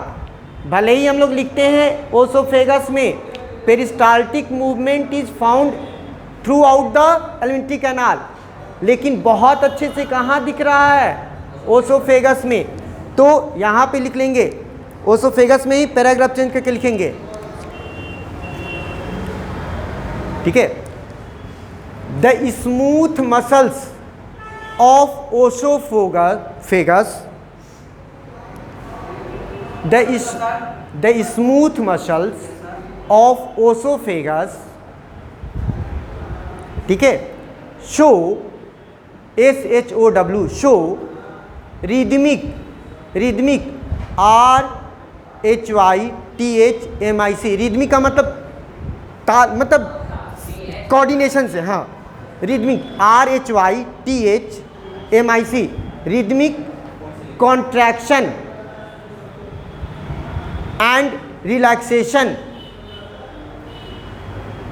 भले ही हम लोग लिखते हैं ओसोफेगस में peristaltic movement is found through out the alimentary canal, लेकिन बहुत अच्छे से कहाँ दिख रहा है? ओसोफेगस में। तो यहाँ पे लिख लेंगे ओसोफेगस में ही, पैराग्राफ चेंज करके लिखेंगे, ठीक है। The smooth muscles of oesophagus, the smooth muscles of oesophagus, ठीक है, show SHOW, show rhythmic RHYTHMIC, rhythmic का मतलब ताल, मतलब कोऑर्डिनेशन से, हाँ, rhythmic RHYTHMIC, rhythmic contraction and relaxation,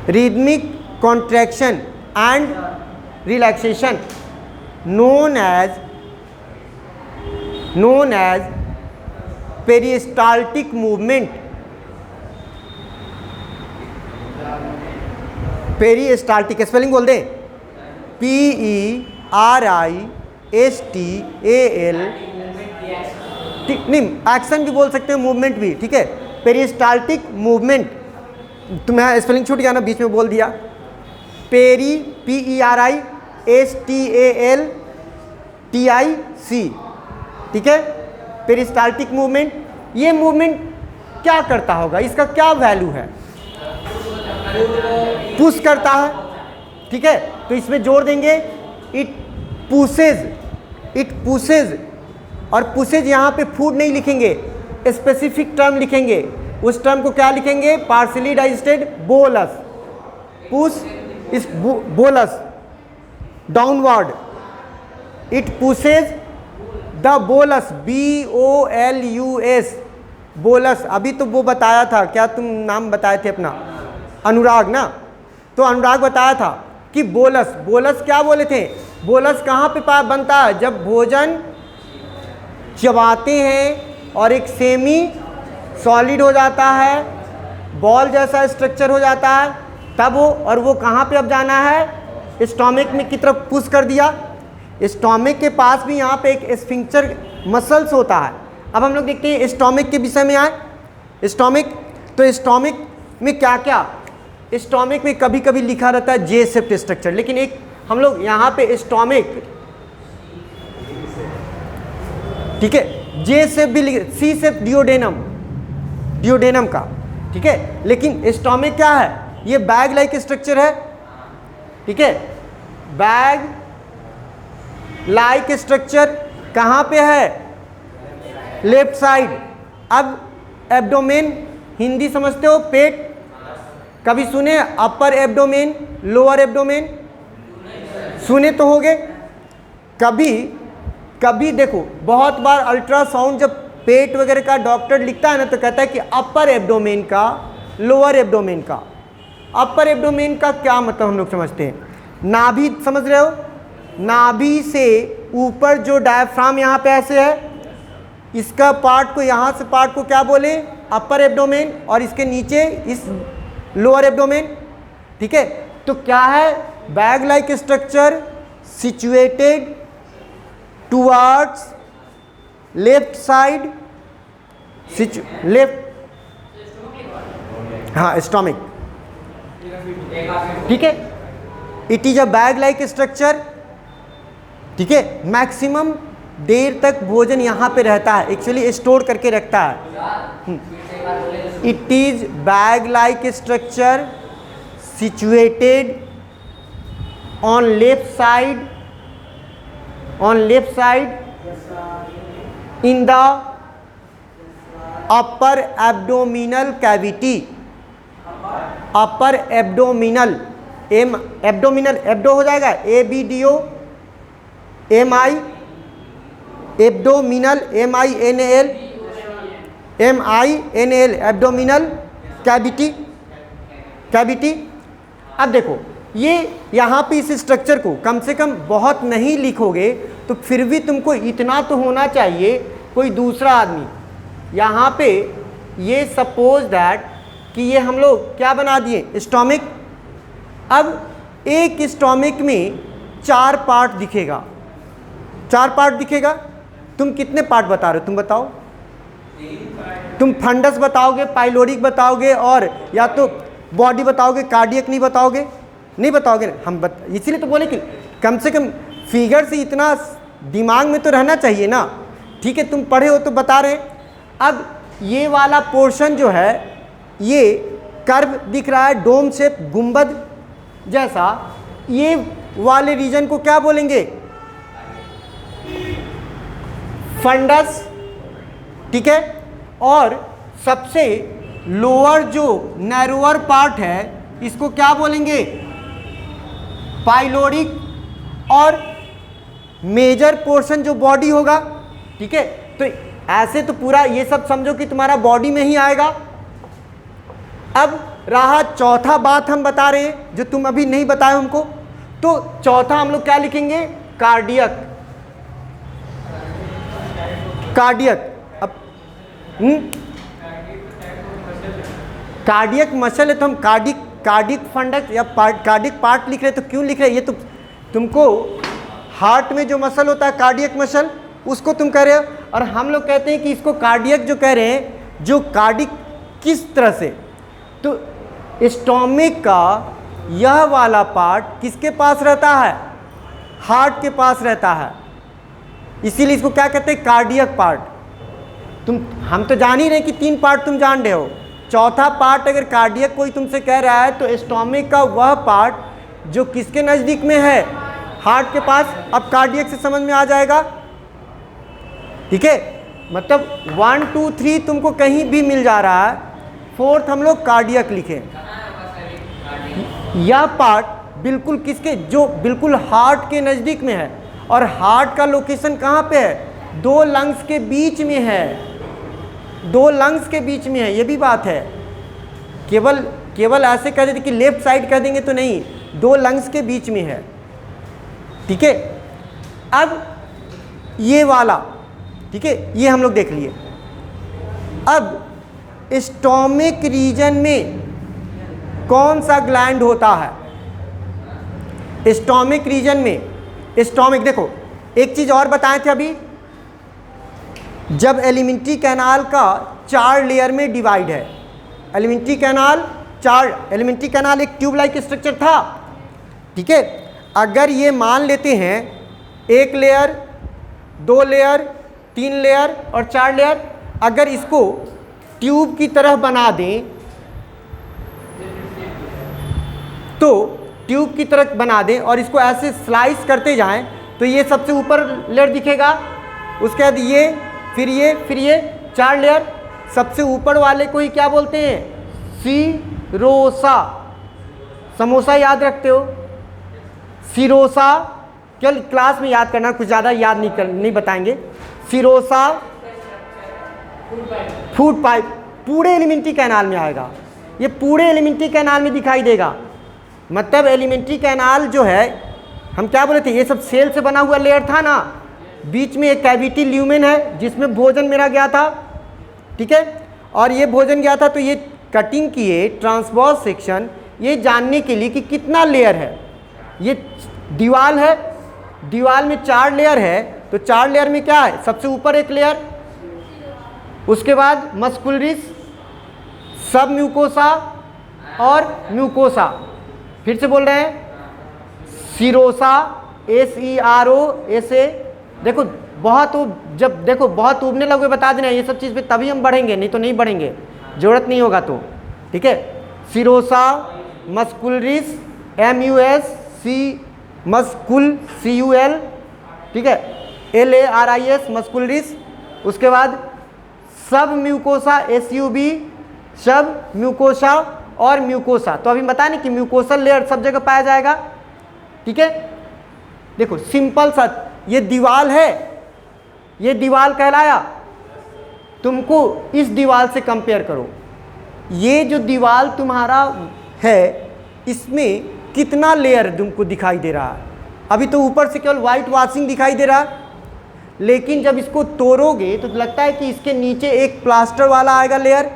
rhythmic contraction and relaxation, known as peristaltic movement, peristaltic spelling बोल दें, PERISTAL, नहीं एक्शन भी बोल सकते हैं, मूवमेंट भी, ठीक है। पेरिस्टाल्टिक मूवमेंट, तुम्हें स्पेलिंग छूट गया ना, बीच में बोल दिया, PERISTALTIC, ठीक है। पेरिस्टाल्टिक मूवमेंट, ये मूवमेंट क्या करता होगा, इसका क्या वैल्यू है? पुश करता है, ठीक है। तो इसमें जोड़ देंगे इट पुशेज, और पुशेज यहाँ पे फूड नहीं लिखेंगे, स्पेसिफिक टर्म लिखेंगे। उस टर्म को क्या लिखेंगे? पार्शियली डाइजेस्टेड बोलस, पुश इस bolus downward, it pushes the bolus, BOLUS, bolus. अभी तो वो बताया था, क्या तुम नाम बताए थे अपना? अनुराग ना, तो अनुराग बताया था कि बोलस क्या बोले थे? बोलस कहाँ पे बनता है? जब भोजन चबाते हैं और एक सेमी सॉलिड हो जाता है, बॉल जैसा स्ट्रक्चर हो जाता है, तब वो कहाँ पे अब जाना है? स्टोमक में की तरफ पुश कर दिया। स्टोमक के पास भी यहाँ पे एक स्फिंक्टर मसल्स होता है। अब हम लोग देखते हैं स्टोमक के विषय में आए। स्टोमक, तो स्टोमक में क्या क्या, स्टोमक में कभी कभी लिखा रहता है जे शेप्ड स्ट्रक्चर, लेकिन एक हम लोग यहाँ पे स्टोमक, ठीक है, जे शेप भी लिखे, सी शेप डियोडेनम का, ठीक है। लेकिन स्टोमक क्या है? ये बैग लाइक स्ट्रक्चर है, ठीक है, बैग लाइक स्ट्रक्चर कहाँ पे है? Left side. अब एब्डोमेन, हिंदी समझते हो? पेट। कभी सुने अपर एब्डोमेन, लोअर एब्डोमेन? सुने तो होगे। कभी देखो, बहुत बार अल्ट्रासाउंड जब पेट वगैरह का डॉक्टर लिखता है ना, तो कहता है कि अपर एब्डोमेन का, लोअर एब्डोमेन का। अपर एब्डोमेन का क्या मतलब हम लोग समझते हैं? नाभि, समझ रहे हो? नाभि से ऊपर जो डायफ्राम यहाँ पे ऐसे है, इसका पार्ट को, यहाँ से पार्ट को क्या बोले? अपर एब्डोमेन, और इसके नीचे इस लोअर एब्डोमेन, ठीक है। तो क्या है? Bag like structure situated towards left side, left, हाँ, स्टोमक, ठीक है। It is a bag like structure, ठीक है। मैक्सिमम देर तक भोजन यहाँ पे रहता है, एक्चुअली स्टोर करके रखता है। It is bag like structure situated on left side in the upper abdominal cavity. upper abdominal abdo हो जाएगा ABDO MI abdominal MINAL abdominal cavity. अब देखो ये यहाँ पे इस स्ट्रक्चर को कम से कम बहुत नहीं लिखोगे तो फिर भी तुमको इतना तो होना चाहिए कोई दूसरा आदमी यहाँ पे ये सपोज दैट कि ये हम लोग क्या बना दिए स्टोमिक. अब एक स्टोमिक में 4 पार्ट दिखेगा. तुम कितने पार्ट बता रहे हो? तुम बताओ. तुम फंडस बताओगे, पाइलोरिक बताओगे और या तो बॉडी बताओगे, कार्डियक नहीं बताओगे इसीलिए तो बोले कि कम से कम फिगर से इतना दिमाग में तो रहना चाहिए ना. ठीक है, तुम पढ़े हो तो बता रहे. अब ये वाला पोर्शन जो है ये कर्व दिख रहा है, डोम शेप, गुंबद जैसा. ये वाले रीजन को क्या बोलेंगे? फंडस. ठीक है, और सबसे लोअर जो नैरोअर पार्ट है इसको क्या बोलेंगे? पाइलोरिक. और मेजर पोर्शन जो बॉडी होगा. ठीक है, तो ऐसे तो पूरा ये सब समझो कि तुम्हारा बॉडी में ही आएगा. अब रहा चौथा बात हम बता रहे हैं जो तुम अभी नहीं बताए हमको. तो चौथा हम लोग क्या लिखेंगे? कार्डियक. अब कार्डियक मसल है तो हम कार्डिक फंडक या कार्डिक पार्ट लिख रहे हैं. तो क्यों लिख रहे हैं? ये तो तुमको हार्ट में जो मसल होता है कार्डियक मसल उसको तुम कह रहे हो. और हम लोग कहते हैं कि इसको कार्डियक जो कह रहे हैं, जो कार्डिक किस तरह से? तो स्टोमिक का यह वाला पार्ट किसके पास रहता है? हार्ट के पास रहता है. इसीलिए इसको क्या कहते हैं? Cardiac part. हम तो जान ही रहे कि 3 पार्ट तुम जान रहे हो. चौथा पार्ट अगर कार्डियक कोई तुमसे कह रहा है तो स्टोमिक का वह पार्ट जो किसके नज़दीक में है? हार्ट के पास. अब कार्डियक से समझ में आ जाएगा. ठीक है, मतलब 1 2 3 तुमको कहीं भी मिल जा रहा है. 4th हम लोग कार्डियक लिखें. यह पार्ट बिल्कुल किसके? जो बिल्कुल हार्ट के नज़दीक में है. और हार्ट का लोकेशन कहाँ पे है? 2 लंग्स के बीच में है. 2 लंग्स के बीच में है. ये भी बात है. केवल ऐसे कह देते कि लेफ्ट साइड कह देंगे तो नहीं, 2 लंग्स के बीच में है. ठीक है, अब ये वाला, ठीक है, ये हम लोग देख लिए. अब स्टोमिक रीजन में कौन सा ग्लैंड होता है? स्टोमिक रीजन में स्टोमिक, देखो एक चीज और बताए थे अभी, जब एलिमेंट्री कैनाल का 4 लेयर में डिवाइड है. एलिमेंट्री कैनाल एक ट्यूब लाइक स्ट्रक्चर था. ठीक है, अगर ये मान लेते हैं 1 लेयर, 2 लेयर, 3 लेयर और 4 लेयर, अगर इसको ट्यूब की तरह बना दें तो ट्यूब की तरह बना दें और इसको ऐसे स्लाइस करते जाएं तो ये सबसे ऊपर लेयर दिखेगा. उसके बाद ये, फिर ये 4 लेयर. सबसे ऊपर वाले को ही क्या बोलते हैं? सिरोसा. समोसा याद रखते हो? सिरोसा कल क्लास में याद करना, कुछ ज़्यादा याद नहीं बताएंगे. सिरोसा फूड पाइप पूरे एलिमेंट्री कैनाल में आएगा. ये पूरे एलिमेंट्री कैनाल में दिखाई देगा. मतलब एलिमेंट्री कैनाल जो है, हम क्या बोले थे, ये सब सेल से बना हुआ लेयर था ना. बीच में एक कैविटी ल्यूमेन है जिसमें भोजन मेरा गया था. ठीक है, और ये भोजन गया था तो ये कटिंग किए ट्रांसवर्स सेक्शन, ये जानने के लिए कि कितना लेयर है. ये दीवार है, दीवार में 4 लेयर है. तो 4 लेयर में क्या है? सबसे ऊपर एक लेयर, उसके बाद मस्कुलरिस, सब म्यूकोसा और म्यूकोसा. फिर से बोल रहे हैं, सिरोसा, SEROSA. देखो बहुत जब देखो बहुत उबने लगे बता देना ये सब चीज़ पे, तभी हम बढ़ेंगे, नहीं तो नहीं बढ़ेंगे, ज़रूरत नहीं होगा तो. ठीक है, सिरोसा, मस्कुलरिस मस्कुल CUL, ठीक है, LARIS मस्कुलरिस। उसके बाद सब म्यूकोसा SUB, सब म्यूकोसा और म्यूकोसा। तो अभी बता नहीं कि म्यूकोसल लेयर सब जगह पाया जाएगा, ठीक है। देखो सिंपल सा, ये दीवाल है, ये दीवाल कहलाया। तुमको इस दीवाल से कंपेयर करो, ये जो दीवाल तुम्हारा है इसमें कितना लेयर तुमको दिखाई दे रहा है। अभी तो ऊपर से केवल वाइट वॉशिंग दिखाई दे रहा है, लेकिन जब इसको तोड़ोगे तो लगता है कि इसके नीचे एक प्लास्टर वाला आएगा लेयर,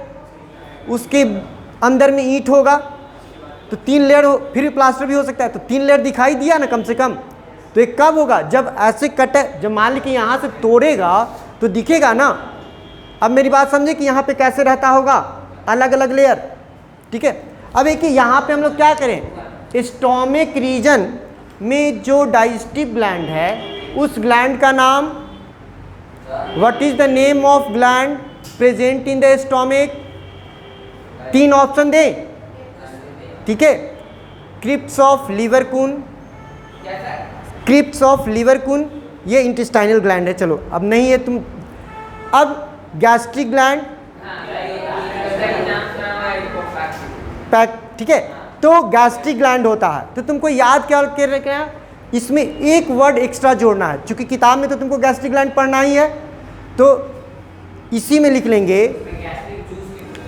उसके अंदर में ईंट होगा, तो 3 लेयर हो, फिर प्लास्टर भी हो सकता है, तो 3 लेयर दिखाई दिया ना कम से कम। तो ये कब होगा, जब ऐसे कटे, जब मान ली कि यहाँ से तोड़ेगा तो दिखेगा ना। अब मेरी बात समझे कि यहाँ पे कैसे रहता होगा, अलग अलग लेयर, ठीक है। अब एक यहाँ पे हम लोग क्या करें, स्टोमिक रीजन में जो डाइजेस्टिव ग्लैंड है उस ग्लैंड का नाम, what is the name of gland present in the stomach. 3 option दे, ठीक है। Crypts of Lieberkuhn, crypts of Lieberkuhn, ये इंटेस्टाइनल ग्लैंड है। चलो अब नहीं है तुम, अब गैस्ट्रिक ग्लैंड, पैक, ठीक है। तो गैस्ट्रिक ग्लैंड होता है, तो तुमको याद क्या रखना, इसमें एक वर्ड एक्स्ट्रा जोड़ना है, क्योंकि किताब में तो तुमको गैस्ट्रिक ग्लैंड पढ़ना ही है, तो इसी में लिख लेंगे।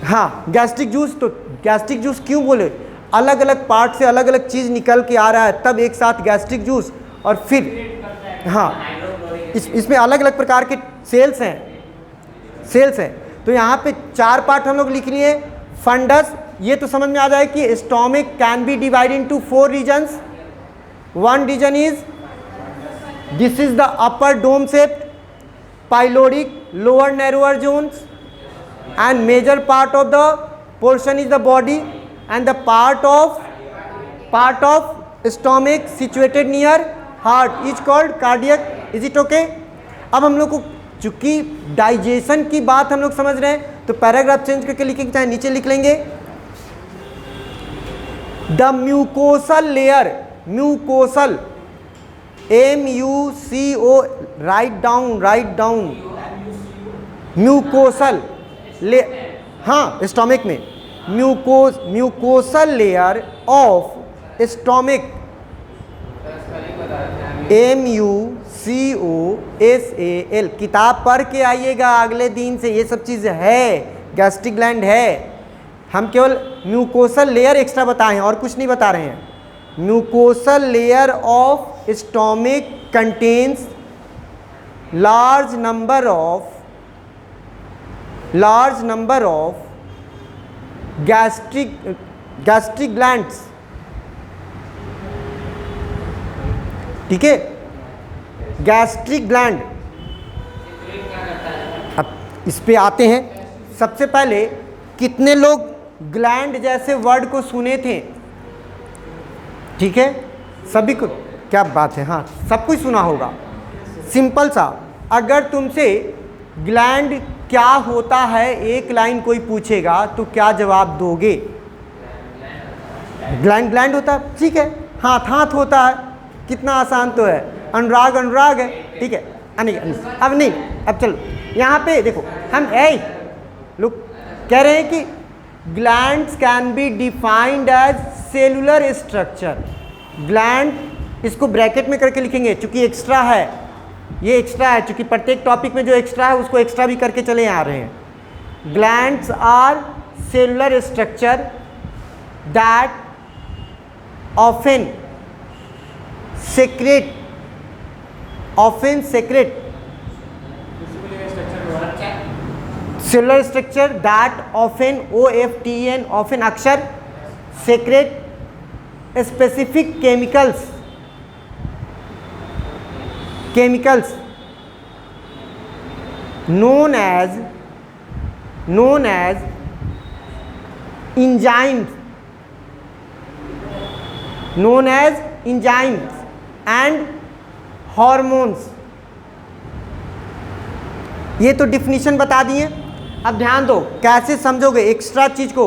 हाँ, गैस्ट्रिक जूस, तो गैस्ट्रिक जूस क्यों बोले, अलग अलग पार्ट से अलग अलग चीज़ निकल के आ रहा है, तब एक साथ गैस्ट्रिक जूस। और फिर हाँ, इसमें अलग अलग प्रकार के सेल्स हैं। तो यहाँ पे 4 पार्ट हम लोग लिख लिए। फंडस, ये तो समझ में आ जाए कि stomach can be divided into 4 regions. 1 region is, this is the upper dome shape, pyloric, lower narrower zones, and major part of the portion is the body, and the part of stomach situated near heart is called cardiac. Is it okay? अब हम लोग को चूंकि digestion की बात हम लोग समझ रहे हैं, तो पैराग्राफ चेंज करके लिखेंगे, चाहे नीचे लिख लेंगे। The mucosal layer, mucosal, MUCO, write down, mucosal ले, हाँ, स्टोमिक में mucosal layer of stomach, MUCOSAL। किताब पढ़ के आइएगा अगले दिन से, ये सब चीज़ है, गैस्ट्रिक ग्लैंड है। हम केवल म्यूकोसल लेयर एक्स्ट्रा बताए हैं और कुछ नहीं बता रहे हैं। Mucosal layer of stomach contains large number of gastric glands, ठीक है, गैस्ट्रिक ग्लैंड। अब इस पे आते हैं। सबसे पहले कितने लोग ग्लैंड जैसे वर्ड को सुने थे, ठीक है, सभी को, क्या बात है, हाँ, सब कुछ सुना होगा। सिंपल सा, अगर तुमसे ग्लैंड क्या होता है एक लाइन कोई पूछेगा तो क्या जवाब दोगे? ग्लैंड होता है, ठीक है, हाथ होता है, कितना आसान तो है, अनुराग है, ठीक है। अब नहीं, अब चलो यहाँ पे देखो, हम लोग कह रहे हैं कि glands can be defined as cellular structure. Gland, इसको ब्रैकेट में करके लिखेंगे चूंकि एक्स्ट्रा है, ये एक्स्ट्रा है, चूंकि प्रत्येक टॉपिक में जो एक्स्ट्रा है उसको एक्स्ट्रा भी करके चले आ रहे हैं। Glands are cellular structure that often secrete cellular structure that often often अक्षर secrete specific chemicals known as enzymes and hormones. ये तो डिफिनीशन बता दिए। अब ध्यान दो, कैसे समझोगे एक्स्ट्रा चीज को,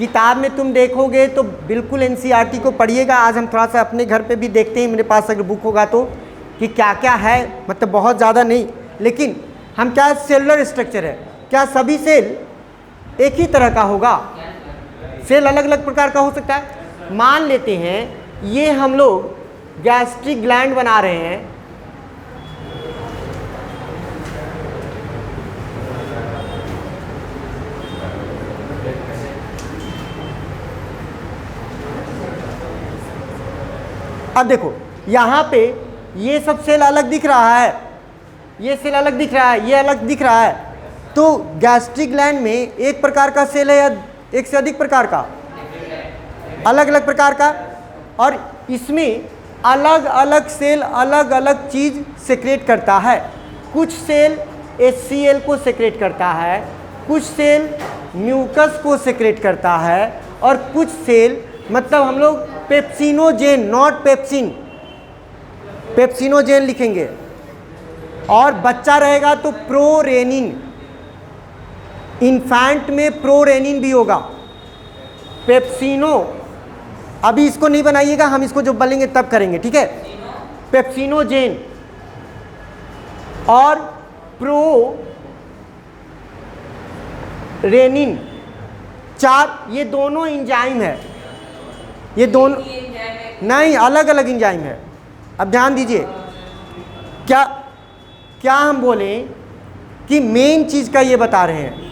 किताब में तुम देखोगे तो बिल्कुल एनसीईआरटी को पढ़िएगा। आज हम थोड़ा सा अपने घर पे भी देखते हैं, मेरे पास अगर बुक होगा तो, कि क्या क्या है, मतलब बहुत ज़्यादा नहीं, लेकिन हम क्या सेलुलर स्ट्रक्चर है, क्या सभी सेल एक ही तरह का होगा? सेल अलग अलग प्रकार का हो सकता है। मान लेते हैं ये हम लोग गैस्ट्रिक ग्लैंड बना रहे हैं, अब देखो यहाँ पे ये सब सेल अलग दिख रहा है, ये सेल अलग दिख रहा है, ये अलग दिख रहा है, तो गैस्ट्रिक ग्लैंड में एक प्रकार का सेल है या एक से अधिक प्रकार का? अलग अलग प्रकार का, और इसमें अलग अलग सेल अलग अलग चीज़ सेक्रेट करता है। कुछ सेल HCl को सेक्रेट करता है, कुछ सेल म्यूकस को सेक्रेट करता है, और कुछ सेल मतलब हम लोग पेप्सिनोजेन, नॉट पेप्सिन, पेप्सिनोजेन लिखेंगे, और बच्चा रहेगा तो प्रोरेनिन, इन्फेंट में प्रोरेनिन भी होगा। पेप्सिनो, अभी इसको नहीं बनाइएगा, हम इसको जब बोलेंगे तब करेंगे, ठीक है। पेप्सिनोजेन और प्रोरेनिन, चार, ये दोनों एंजाइम है, ये दोनों नहीं, अलग अलग एंजाइम है। अब ध्यान दीजिए, क्या क्या हम बोलें कि मेन चीज़ का ये बता रहे हैं।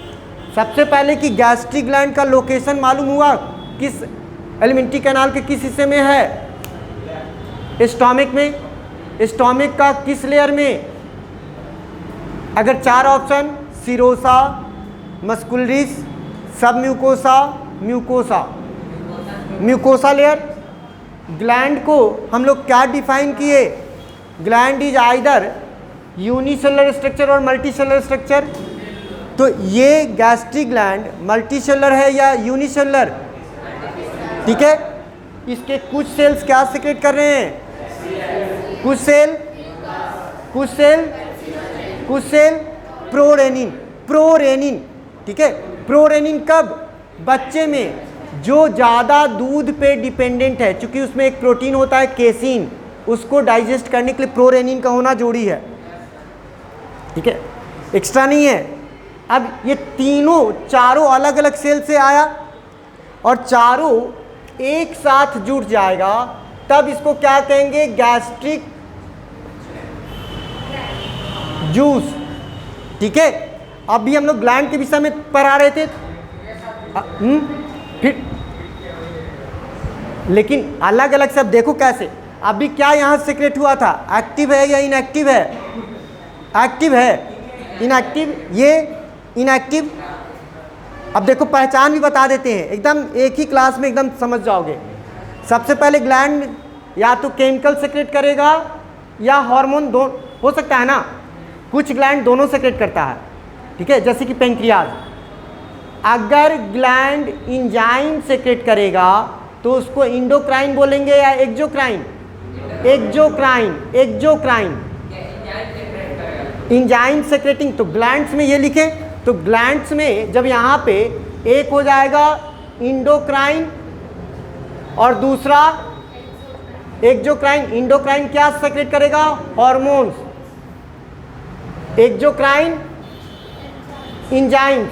सबसे पहले कि गैस्ट्रिक ग्लैंड का लोकेशन मालूम हुआ, किस एलिमेंट्री कैनाल के किस हिस्से में है? स्टोमक में। स्टोमक का किस लेयर में? अगर चार ऑप्शन, सिरोसा, मस्कुलरिस, सब mucosa, mucosa, mucosa layer. Gland को हम लोग क्या डिफाइन किए? Gland is either unicellular structure और मल्टीसेलुलर स्ट्रक्चर। तो ये गैस्ट्रिक ग्लैंड मल्टीसेलुलर है या यूनिसेलुलर? ठीक है, इसके कुछ सेल्स क्या सीक्रेट कर रहे हैं? कुछ सेल प्रोरेनिन, प्रोरेनिन, ठीक है। प्रोरेनिन कब? बच्चे में जो ज़्यादा दूध पे डिपेंडेंट है, क्योंकि उसमें एक प्रोटीन होता है केसिन, उसको डाइजेस्ट करने के लिए प्रोरेनिन का होना जरूरी है, ठीक है, एक्स्ट्रा नहीं है। अब ये तीनों चारों अलग अलग सेल से आया और चारों एक साथ जुड़ जाएगा, तब इसको क्या कहेंगे? गैस्ट्रिक जूस, ठीक है। अभी हम लोग ग्लैंड के विषय में पढ़ा रहे थे, फिर लेकिन अलग अलग सब देखो कैसे। अभी क्या यहाँ सीक्रेट हुआ था? एक्टिव है या इनएक्टिव है? एक्टिव है, इनएक्टिव, ये इनएक्टिव। अब देखो पहचान भी बता देते हैं, एकदम एक ही क्लास में एकदम समझ जाओगे। सबसे पहले ग्लैंड या तो केमिकल सेक्रेट करेगा या हार्मोन, दो हो सकता है ना, कुछ ग्लैंड दोनों सेक्रेट करता है, ठीक है, जैसे कि पेंक्रियाज। अगर ग्लैंड एंजाइम सेक्रेट करेगा तो उसको इंडोक्राइन बोलेंगे या exocrine? Exocrine, exocrine, enzyme secreting. तो ग्लैंड्स में ये लिखें, तो ग्लैंड्स में जब यहाँ पे एक हो जाएगा इंडोक्राइन और दूसरा एक्सोक्राइन। इंडोक्राइन क्या सेक्रेट करेगा? हार्मोन्स। Exocrine enzymes.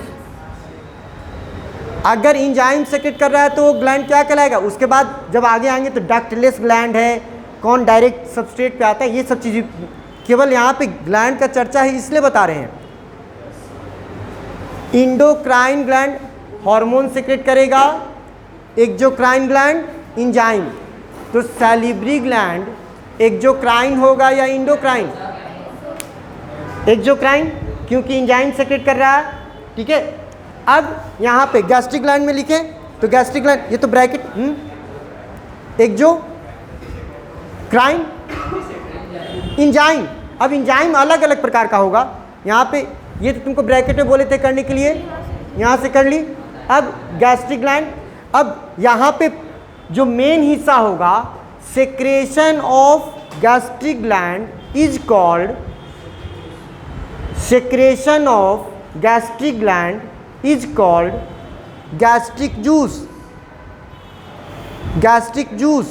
अगर एंजाइम सेक्रेट कर रहा है तो ग्लैंड क्या कहलाएगा? उसके बाद जब आगे आएंगे तो डक्टलेस ग्लैंड है, कौन डायरेक्ट सबस्ट्रेट पे आता है, ये सब चीज़ें केवल यहाँ पे ग्लैंड का चर्चा है इसलिए बता रहे हैं। इंडोक्राइन ग्लैंड हार्मोन सेक्रेट करेगा, एक्सोक्राइन ग्लैंड एंजाइम। तो सैलिब्री ग्लैंड एक्सोक्राइन होगा या इंडोक्राइन? एक्सोक्राइन, क्योंकि एंजाइम सेक्रेट कर रहा है, ठीक है। अब यहाँ पे गैस्ट्रिक ग्लैंड में लिखें तो गैस्ट्रिक ग्लैंड, ये तो ब्रैकेट, एक्सोक्राइन एंजाइम। अब एंजाइम अलग अलग प्रकार का होगा, यहाँ पे ये तो तुमको ब्रैकेट में बोले थे करने के लिए, यहाँ से कर ली। अब गैस्ट्रिक ग्लैंड, अब यहाँ पे जो मेन हिस्सा होगा secretion of gastric gland is called, secretion of gastric gland is called gastric juice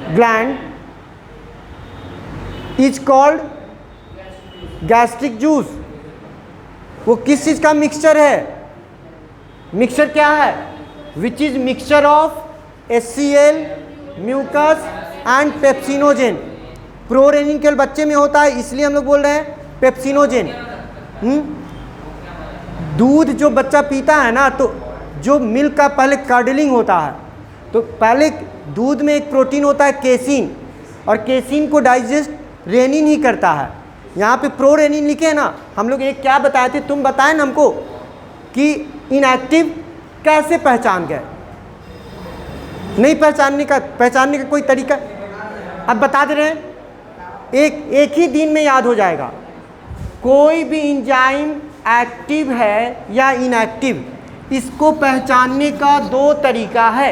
gland is called gastric juice. वो किस चीज़ का मिक्सचर है? मिक्सचर क्या है? Which is mixture of HCl, mucus and pepsinogen. Prorenin केवल बच्चे में होता है, इसलिए हम लोग बोल रहे हैं पेप्सिनोजेन। दूध जो बच्चा पीता है ना, तो जो मिल्क का पहले कर्डलिंग होता है, तो पहले दूध में एक प्रोटीन होता है केसिन, और केसिन को डाइजेस्ट रेनिन ही करता है। यहाँ पे प्रोरेनिन लिखे है ना, हम लोग एक क्या बताए थे, तुम बताए ना हमको कि इनएक्टिव कैसे पहचान गए? नहीं पहचानने का कोई तरीका अब बता दे रहे हैं, एक ही दिन में याद हो जाएगा। कोई भी एंजाइम एक्टिव है या इनएक्टिव, इसको पहचानने का दो तरीका है।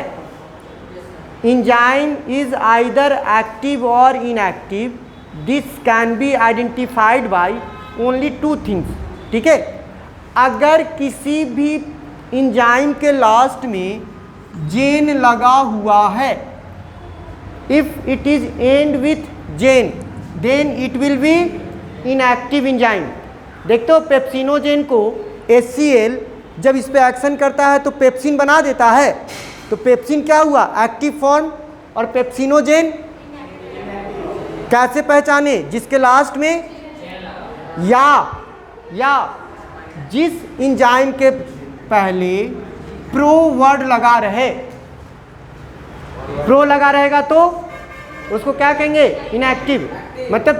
एंजाइम इज आइदर एक्टिव और inactive, this can be identified by only two things. ठीक है, अगर किसी भी एंजाइम के लास्ट में जेन लगा हुआ है, if it is end with gen, then it will be inactive enzyme. देखते हो पेप्सिनोजेन को HCl जब इस पे एक्शन करता है तो पेप्सिन बना देता है, तो पेप्सिन क्या हुआ? Active form. और पेप्सिनोजेन कैसे पहचाने? जिसके लास्ट में या जिस एंजाइम के पहले प्रो वर्ड लगा रहे, प्रो लगा रहेगा तो उसको क्या कहेंगे? इनएक्टिव। मतलब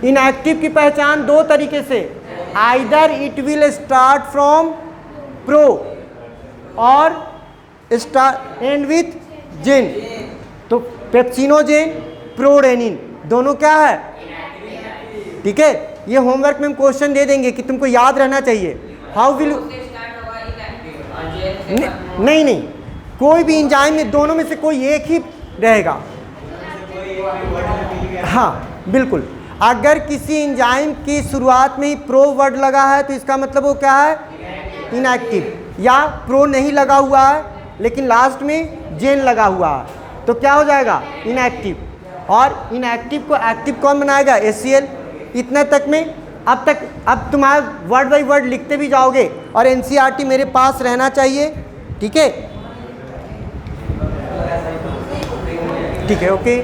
इनएक्टिव की पहचान दो तरीके से, either it will start from pro और स्टार्ट एंड विथ जेन। तो पेप्सिनोजेन, प्रोरेनिन दोनों क्या है? ठीक है, ये होमवर्क में हम क्वेश्चन दे देंगे कि तुमको याद रहना चाहिए। हाउ विल नहीं, कोई भी एंजाइम में दोनों में से कोई एक ही रहेगा। हाँ बिल्कुल, अगर किसी एंजाइम की शुरुआत में ही प्रो वर्ड लगा है तो इसका मतलब वो क्या है? इनएक्टिव। या प्रो नहीं लगा हुआ है लेकिन लास्ट में जेन लगा हुआ है, तो क्या हो जाएगा? इनएक्टिव। और इनएक्टिव को एक्टिव कौन बनाएगा? HCl। इतने तक में अब तुम्हारा वर्ड बाई वर्ड लिखते भी जाओगे और NCERT मेरे पास रहना चाहिए। ठीक है, ओके।